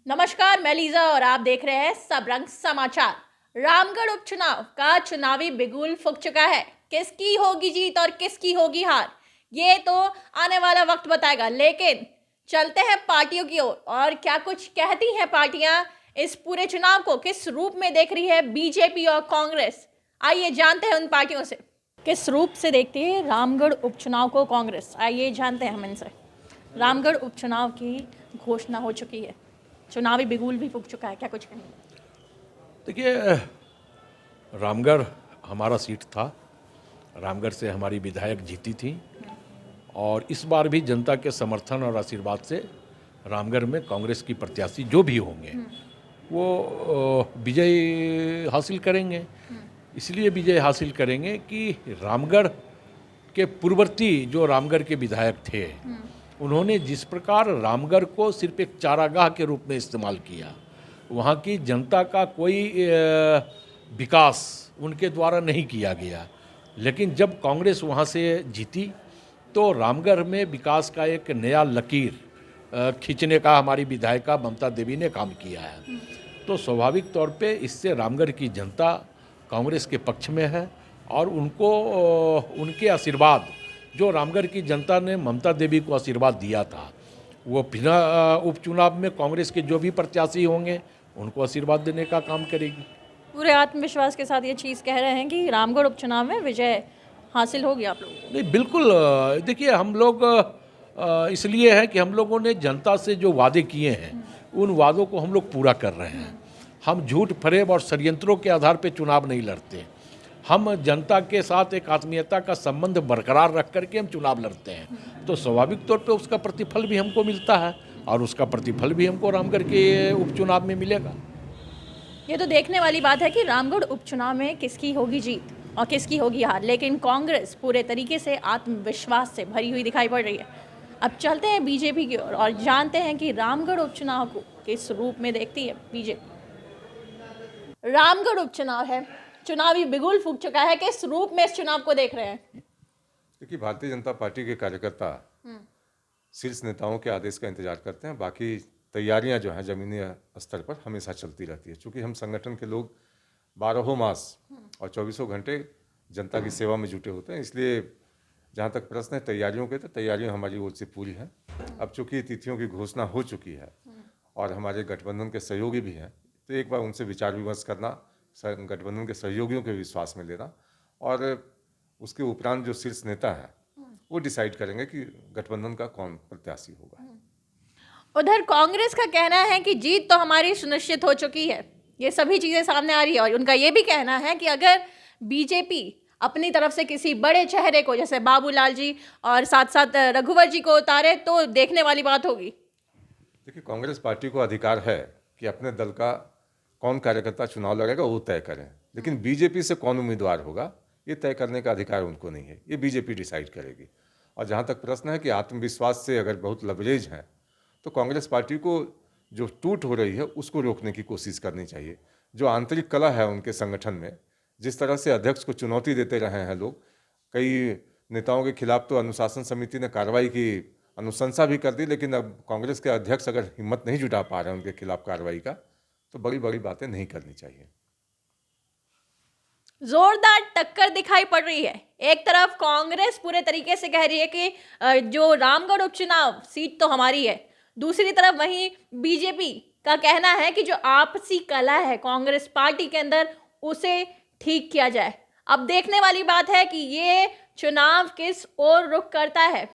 नमस्कार, मैं लीजा और आप देख रहे हैं सब रंग समाचार। रामगढ़ उपचुनाव का चुनावी बिगुल फूंक चुका है। किसकी होगी जीत और किसकी होगी हार, ये तो आने वाला वक्त बताएगा। लेकिन चलते हैं पार्टियों की ओर और क्या कुछ कहती हैं पार्टियां। इस पूरे चुनाव को किस रूप में देख रही है बीजेपी और कांग्रेस, आइए जानते हैं उन पार्टियों से। किस रूप से देखती है रामगढ़ उपचुनाव को कांग्रेस, आइए जानते हैं हम इनसे। रामगढ़ उपचुनाव की घोषणा हो चुकी है, चुनावी बिगुल भी फूंक चुका है, क्या कुछ कहेंगे? देखिए, रामगढ़ हमारा सीट था। रामगढ़ से हमारी विधायक जीती थी और इस बार भी जनता के समर्थन और आशीर्वाद से रामगढ़ में कांग्रेस की प्रत्याशी जो भी होंगे वो विजय हासिल करेंगे। इसलिए विजय हासिल करेंगे कि रामगढ़ के पूर्ववर्ती जो रामगढ़ के विधायक थे उन्होंने जिस प्रकार रामगढ़ को सिर्फ एक चारागाह के रूप में इस्तेमाल किया, वहाँ की जनता का कोई विकास उनके द्वारा नहीं किया गया। लेकिन जब कांग्रेस वहाँ से जीती तो रामगढ़ में विकास का एक नया लकीर खींचने का हमारी विधायिका ममता देवी ने काम किया है। तो स्वाभाविक तौर पे इससे रामगढ़ की जनता कांग्रेस के पक्ष में है और उनको उनके आशीर्वाद, जो रामगढ़ की जनता ने ममता देवी को आशीर्वाद दिया था, वो बिना उपचुनाव में कांग्रेस के जो भी प्रत्याशी होंगे उनको आशीर्वाद देने का काम करेगी। पूरे आत्मविश्वास के साथ ये चीज़ कह रहे हैं कि रामगढ़ उपचुनाव में विजय हासिल होगी आप लोगों को? नहीं, बिल्कुल। देखिए, हम लोग इसलिए है कि हम लोगों ने जनता से जो वादे किए हैं उन वादों को हम लोग पूरा कर रहे हैं। हम झूठ फरेब और षड्यंत्रों के आधार पर चुनाव नहीं लड़ते। हम जनता के साथ एक आत्मीयता का संबंध बरकरार रख करके हम चुनाव लड़ते हैं। तो स्वाभाविक तौर पे उसका प्रतिफल भी हमको मिलता है और उसका प्रतिफल भी हमको रामगढ़ के उपचुनाव में मिलेगा। ये तो देखने वाली बात है कि रामगढ़ उपचुनाव में किसकी होगी जीत और किसकी होगी हार, लेकिन कांग्रेस पूरे तरीके से आत्मविश्वास से भरी हुई दिखाई पड़ रही है। अब चलते हैं बीजेपी की ओर और जानते हैं कि रामगढ़ उपचुनाव को किस रूप में देखती है बीजेपी। रामगढ़ उपचुनाव है, चुनावी बिगुल फूंक चुका है, किस रूप में इस चुनाव को देख रहे हैं? देखिए, भारतीय जनता पार्टी के कार्यकर्ता शीर्ष नेताओं के आदेश का इंतजार करते हैं। बाकी तैयारियां जो हैं जमीनी स्तर पर हमेशा चलती रहती है। चूँकि हम संगठन के लोग 12 मास और 24 घंटे जनता की सेवा में जुटे होते हैं, इसलिए जहाँ तक प्रश्न है तैयारियों के, तो तैयारियां हमारी ओर से पूरी हैं। अब चूँकि तिथियों की घोषणा हो चुकी है और हमारे गठबंधन के सहयोगी भी हैं, तो एक बार उनसे विचार विमर्श करना, गठबंधन के सहयोगियों के विश्वास में लेना और उसके उपरांत जो शीर्ष नेता है वो डिसाइड करेंगे कि गठबंधन का कौन प्रत्याशी होगा। उधर कांग्रेस का कहना है कि जीत तो हमारी सुनिश्चित हो चुकी है। ये सभी चीजें सामने आ रही है और उनका ये भी कहना है कि अगर बीजेपी अपनी तरफ से किसी बड़े चेहरे को जैसे बाबूलाल जी और साथ साथ रघुवर जी को उतारे तो देखने वाली बात होगी। देखिए, कांग्रेस पार्टी को अधिकार है कि अपने दल का कौन कार्यकर्ता चुनाव लड़ेगा वो तय करें, लेकिन बीजेपी से कौन उम्मीदवार होगा ये तय करने का अधिकार उनको नहीं है। ये बीजेपी डिसाइड करेगी। और जहाँ तक प्रश्न है कि आत्मविश्वास से अगर बहुत लवरेज है तो कांग्रेस पार्टी को जो टूट हो रही है उसको रोकने की कोशिश करनी चाहिए। जो आंतरिक कलह है उनके संगठन में, जिस तरह से अध्यक्ष को चुनौती देते रहे हैं लोग, कई नेताओं के खिलाफ तो अनुशासन समिति ने कार्रवाई की, अनुशंसा भी कर दी, लेकिन अब कांग्रेस के अध्यक्ष अगर हिम्मत नहीं जुटा पा रहे हैं उनके खिलाफ कार्रवाई का, तो बड़ी बड़ी बातें नहीं करनी चाहिए। जोरदार टक्कर दिखाई पड़ रही है। एक तरफ कांग्रेस पूरे तरीके से कह रही है कि जो रामगढ़ उपचुनाव सीट तो हमारी है, दूसरी तरफ वहीं बीजेपी का कहना है कि जो आपसी कलह है कांग्रेस पार्टी के अंदर उसे ठीक किया जाए। अब देखने वाली बात है कि ये चुनाव किस ओर रुख करता है।